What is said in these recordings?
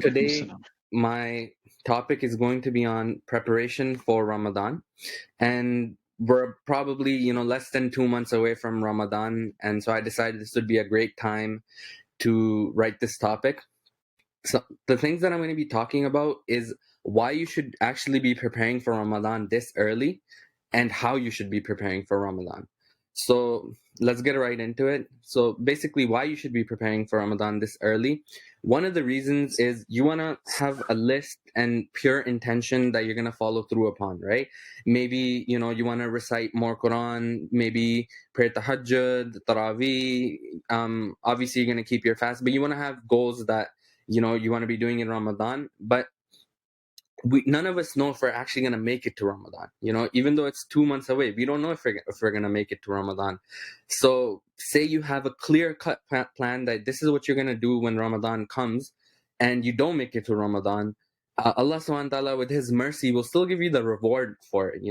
Today, my topic is going to be on preparation for Ramadan. And we're probably, less than 2 months away from Ramadan. And so I decided this would be a great time to write this topic. So the things that I'm going to be talking about is why you should actually be preparing for Ramadan this early and how you should be preparing for Ramadan. So let's get right into it. So basically, why you should be preparing for Ramadan this early. One of the reasons is you want to have a list and pure intention that you're going to follow through upon, right? Maybe, you want to recite more Quran, maybe pray tahajjud, taraweeh. Obviously, you're going to keep your fast, but you want to have goals that you want to be doing in Ramadan. But none of us know if we're actually going to make it to Ramadan. Even though it's 2 months away, we don't know if we're going to make it to Ramadan. So say you have a clear cut plan that this is what you're going to do when Ramadan comes, and you don't make it to Ramadan. Allah subhanahu wa ta'ala, with his mercy, will still give you the reward for it.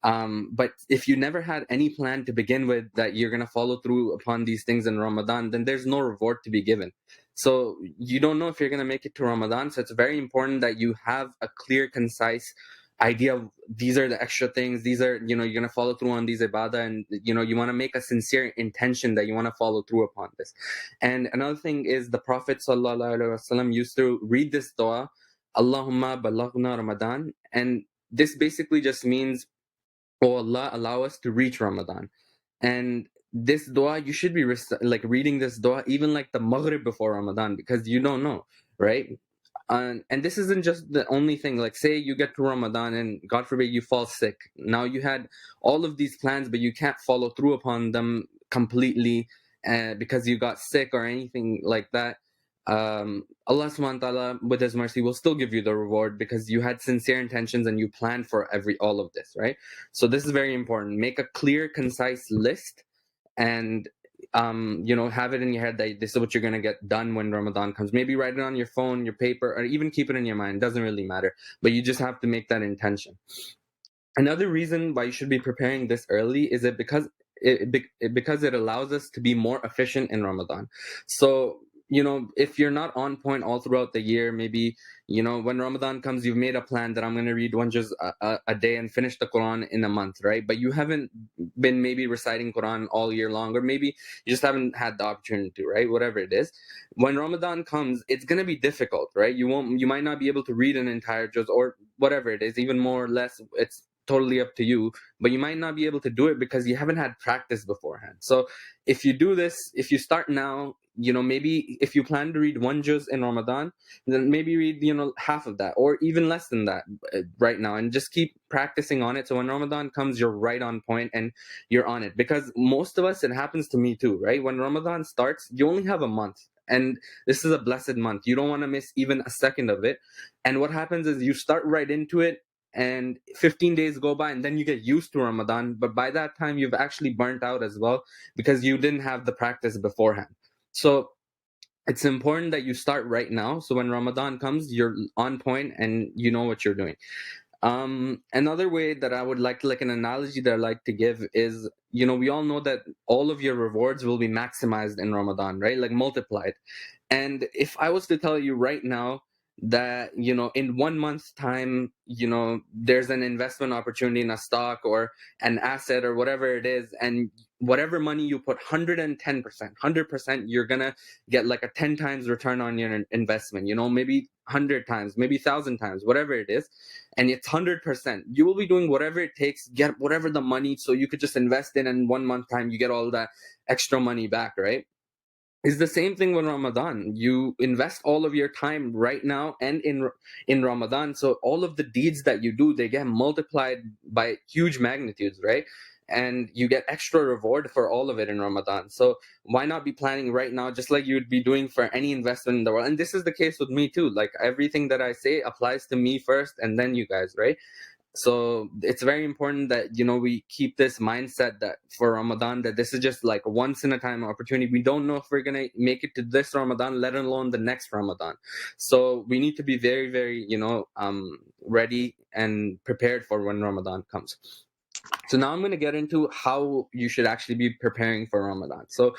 But if you never had any plan to begin with that you're going to follow through upon these things in Ramadan, then there's no reward to be given. So you don't know if you're going to make it to Ramadan. So it's very important that you have a clear, concise idea of these are the extra things. These are, you're going to follow through on these ibadah, and, you want to make a sincere intention that you want to follow through upon this. And another thing is the Prophet ﷺ used to read this dua, Allahumma balaghna Ramadan. And this basically just means, oh Allah, allow us to reach Ramadan. And this dua, you should be reading this dua even like the Maghrib before Ramadan, because you don't know, right? And this isn't just the only thing. Like, say you get to Ramadan and God forbid you fall sick. Now you had all of these plans, but you can't follow through upon them completely because you got sick or anything like that. Allah subhanahu wa ta'ala, with his mercy, will still give you the reward because you had sincere intentions and you planned for all of this, right? So this is very important. Make a clear, concise list, and have it in your head that this is what you're going to get done when Ramadan comes. Maybe write it on your phone, your paper, or even keep it in your mind. It doesn't really matter, but you just have to make that intention. Another reason why you should be preparing this early is that because it allows us to be more efficient in Ramadan. So if you're not on point all throughout the year, maybe when Ramadan comes, you've made a plan that I'm going to read one juz a day and finish the Quran in a month, right? But you haven't been maybe reciting Quran all year long, or maybe you just haven't had the opportunity to, right? Whatever it is, when Ramadan comes, it's going to be difficult, right? You might not be able to read an entire juz or whatever it is, even more or less, it's totally up to you, but you might not be able to do it because you haven't had practice beforehand. So if you do this, if you start now, maybe if you plan to read one juz in Ramadan, then maybe read half of that or even less than that right now, and just keep practicing on it, so when Ramadan comes, you're right on point and you're on it. Because most of us, it happens to me too, right? When Ramadan starts, you only have a month, and this is a blessed month. You don't want to miss even a second of it. And what happens is you start right into it, and 15 days go by, and then you get used to Ramadan, but by that time you've actually burnt out as well because you didn't have the practice beforehand. So it's important that you start right now, so when Ramadan comes, you're on point and you know what you're doing. Another way that I would like an analogy that I like to give is, we all know that all of your rewards will be maximized in Ramadan, right? Like multiplied. And if I was to tell you right now that, in 1 month's time, there's an investment opportunity in a stock or an asset or whatever it is, and whatever money you put, 110%, you're gonna get like a 10 times return on your investment, maybe 100 times, maybe 1,000 times, whatever it is, and it's 100%. You will be doing whatever it takes, get whatever the money, so you could just invest in, and 1 month time you get all that extra money back, right? It's the same thing with Ramadan. You invest all of your time right now and in Ramadan, so all of the deeds that you do, they get multiplied by huge magnitudes, right? And you get extra reward for all of it in Ramadan. So why not be planning right now, just like you'd be doing for any investment in the world? And this is the case with me too. Like, everything that I say applies to me first and then you guys, right? So it's very important that we keep this mindset that for Ramadan, that this is just like a once in a time opportunity. We don't know if we're gonna make it to this Ramadan, let alone the next Ramadan. So we need to be very, very ready and prepared for when Ramadan comes. So now I'm going to get into how you should actually be preparing for Ramadan. So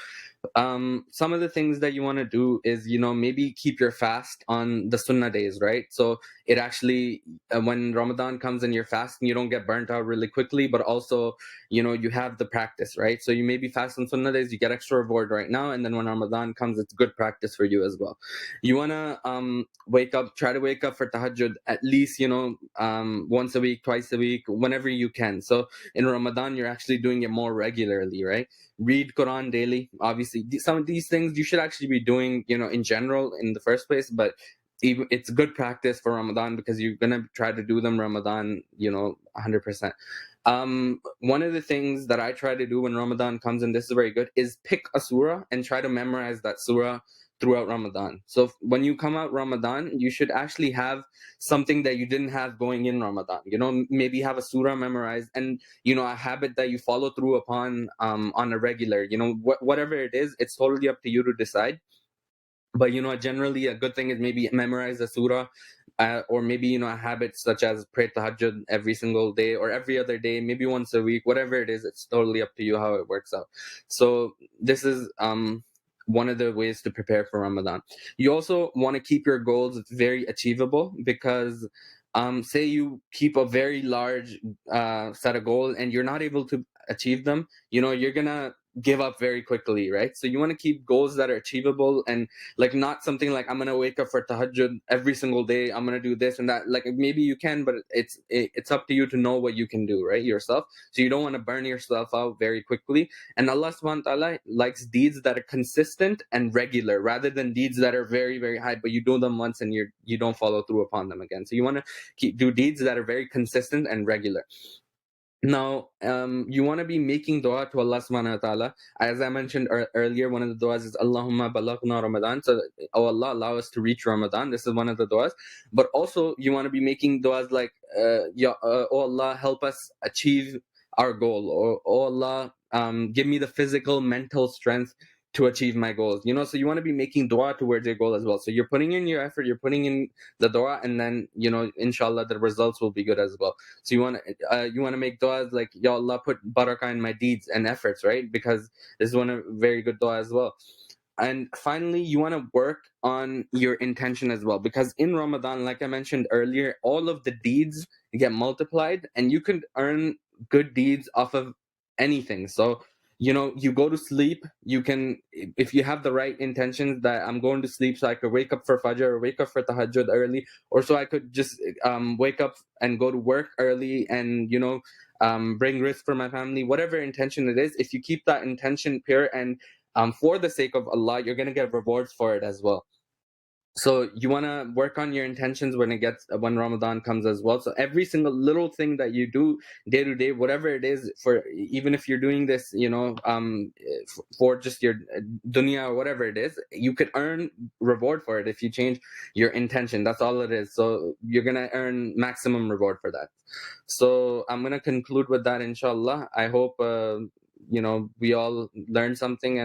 some of the things that you want to do is, maybe keep your fast on the sunnah days, right? So it actually, when Ramadan comes and you're fasting, you don't get burnt out really quickly, but also, you have the practice, right? So you maybe fast on sunnah days, you get extra reward right now, and then when Ramadan comes, it's good practice for you as well. You want to try to wake up for tahajjud at least, once a week, twice a week, whenever you can. So in Ramadan, you're actually doing it more regularly, right? Read Quran daily. Obviously, some of these things you should actually be doing, in general in the first place, but even it's good practice for Ramadan because you're gonna try to do them Ramadan, 100%. One of the things that I try to do when Ramadan comes, and this is very good, is pick a surah and try to memorize that surah throughout Ramadan. So when you come out Ramadan, you should actually have something that you didn't have going in Ramadan. Maybe have a surah memorized, and a habit that you follow through upon on a regular. Whatever it is, it's totally up to you to decide. But generally a good thing is maybe memorize a surah, or maybe a habit such as pray tahajjud every single day or every other day, maybe once a week, whatever it is, it's totally up to you how it works out. So this is one of the ways to prepare for Ramadan. You also want to keep your goals very achievable, because say you keep a very large set of goals and you're not able to achieve them, you're gonna give up very quickly, right? So you want to keep goals that are achievable, and like not something like I'm gonna wake up for tahajjud every single day, I'm gonna do this and that. Like maybe you can, but it's up to you to know what you can do, right, yourself. So you don't want to burn yourself out very quickly. And Allah subhanahu wa ta'ala likes deeds that are consistent and regular, rather than deeds that are very, very high, but you do them once and you don't follow through upon them again. So you want to do deeds that are very consistent and regular. Now, you want to be making dua to Allah subhanahu wa ta'ala. As I mentioned earlier, one of the duas is Allahumma balaghna Ramadan. So, oh Allah, allow us to reach Ramadan. This is one of the duas. But also, you want to be making duas like, oh Allah, help us achieve our goal. Or, oh Allah, give me the physical, mental strength to achieve my goals. So you want to be making dua towards your goal as well. So you're putting in your effort, you're putting in the dua, and then, inshallah, the results will be good as well. So you want to make du'as like, Ya Allah, put barakah in my deeds and efforts, right? Because this is one of very good dua as well. And finally, you want to work on your intention as well, because in Ramadan, like I mentioned earlier, all of the deeds get multiplied, and you can earn good deeds off of anything. So you go to sleep, you can, if you have the right intentions, that I'm going to sleep so I could wake up for fajr or wake up for tahajjud early, or so I could just wake up and go to work early and bring risk for my family, whatever intention it is. If you keep that intention pure and for the sake of Allah, you're going to get rewards for it as well. So you want to work on your intentions when Ramadan comes as well. So every single little thing that you do day to day, whatever it is, for even if you're doing this, for just your dunya or whatever it is, you could earn reward for it if you change your intention. That's all it is. So you're gonna earn maximum reward for that. So I'm gonna conclude with that, inshallah. I hope we all learn something, and